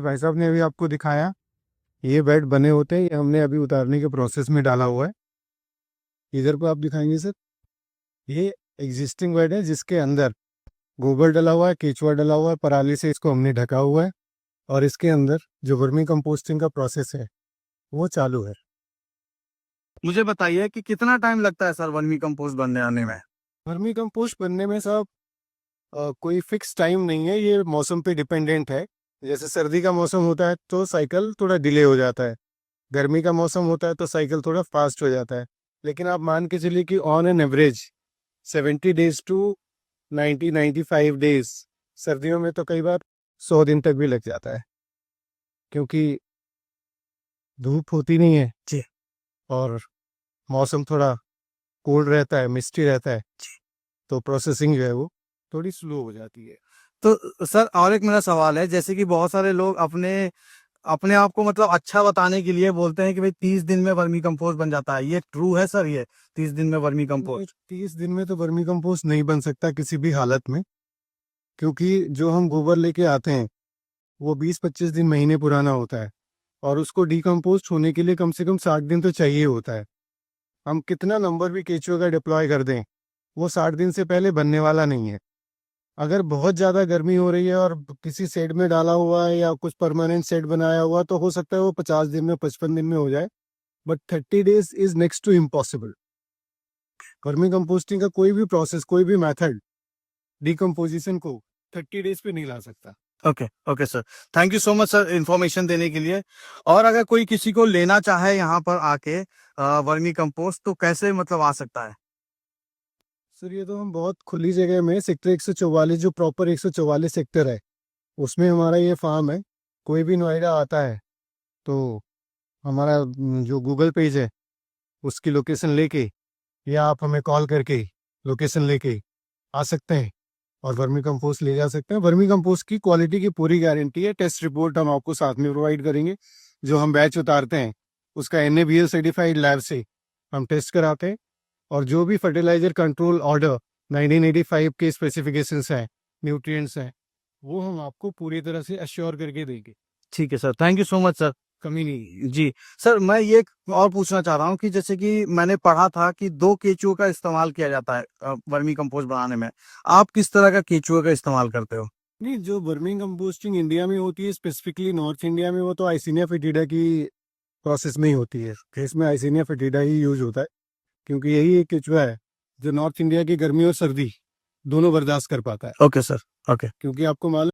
भाई साहब ने अभी आपको दिखाया, ये बेड बने होते हैं, ये हमने अभी उतारने के प्रोसेस में डाला हुआ है। इधर को आप दिखाएंगे सर, ये एग्जिस्टिंग बेड है जिसके अंदर गोबर डला हुआ है, केचुआ डला हुआ है, पराली से इसको हमने ढका हुआ है और इसके अंदर जो वर्मी कंपोस्टिंग का प्रोसेस है वो चालू है। मुझे बताइए कि कितना टाइम लगता है सर वर्मी कंपोस्ट बनने आने में? वर्मी कंपोस्ट बनने में साहब कोई फिक्स टाइम नहीं है, ये मौसम पे डिपेंडेंट है। जैसे सर्दी का मौसम होता है तो साइकिल थोड़ा डिले हो जाता है, गर्मी का मौसम होता है तो साइकिल थोड़ा फास्ट हो जाता है। लेकिन आप मान के चलिए कि on an average 70 days to 90-95 days, सर्दियों में तो कई बार 100 दिन तक भी लग जाता है, क्योंकि धूप होती नहीं है जी। और मौसम थोड़ा कोल्ड रहता है, मिस्टी रहता है, तो प्रोसेसिंग जो है वो थोड़ी स्लो हो जाती है। तो सर और एक मेरा सवाल है, जैसे कि बहुत सारे लोग अपने अपने आप को मतलब अच्छा बताने के लिए बोलते हैं कि भाई 30 दिन में वर्मी कंपोस्ट बन जाता है, ये ट्रू है सर? ये 30 दिन में वर्मी कंपोस्ट? 30 दिन में तो वर्मी कंपोस्ट नहीं बन सकता किसी भी हालत में, क्योंकि जो हम गोबर लेके आते हैं वो 20-25 दिन महीने पुराना होता है और उसको डिकम्पोस्ट होने के लिए कम से कम 60 दिन तो चाहिए होता है। हम कितना नंबर भी केचुए का डिप्लॉय कर दें, वो 60 दिन से पहले बनने वाला नहीं है। अगर बहुत ज़्यादा गर्मी हो रही है और किसी शेड में डाला हुआ है या कुछ परमानेंट शेड बनाया हुआ, तो हो सकता है वो 50 दिन में 55 दिन में हो जाए, but 30 days is next to impossible. Vermicomposting का कोई भी प्रोसेस, कोई भी मेथड डिकम्पोजिशन को 30 days पे नहीं ला सकता। Okay okay sir, thank you so much sir information देने के लिए। और अगर कोई किसी को लेना चाहे यहाँ पर आके वर्मी कंपोस्ट, तो कैसे मतलब आ सकता है? सर ये तो हम बहुत खुली जगह में, सेक्टर 144 जो प्रॉपर 144 सेक्टर है उसमें हमारा ये फार्म है। कोई भी नोएडा आता है तो हमारा जो गूगल पेज है उसकी लोकेशन लेके या आप हमें कॉल करके लोकेशन लेके आ सकते हैं और वर्मी कंपोस्ट ले जा सकते हैं। वर्मी कंपोस्ट की क्वालिटी की पूरी गारंटी है। टेस्ट रिपोर्ट हम आपको साथ में प्रोवाइड करेंगे। जो हम बैच उतारते हैं उसका NABL सर्टिफाइड लैब से हम टेस्ट कराते हैं और जो भी फर्टिलाइजर कंट्रोल ऑर्डर 1985 के स्पेसिफिकेशंस हैं, न्यूट्रिएंट्स हैं, वो हम आपको पूरी तरह से अश्योर करके देंगे। ठीक है sir, thank you so much sir. कमी नहीं। जी सर, मैं ये और पूछना चाह रहा हूँ कि जैसे कि मैंने पढ़ा था कि 2 केचुओं का इस्तेमाल किया जाता है वर्मी कंपोस्ट बनाने में। आप किस तरह का केचुआ का इस्तेमाल करते हो? नहीं, जो वर्मी कंपोस्टिंग इंडिया में होती है, स्पेसिफिकली नॉर्थ इंडिया में, वो तो आइसिनिया फेटिडा की प्रोसेस में ही होती है। इसमें आइसिनिया फेटिडा ही यूज होता है, क्योंकि यही एक केचुआ है जो नॉर्थ इंडिया की गर्मी और सर्दी दोनों बर्दाश्त कर पाता है। Okay sir, okay. क्योंकि आपको मालूम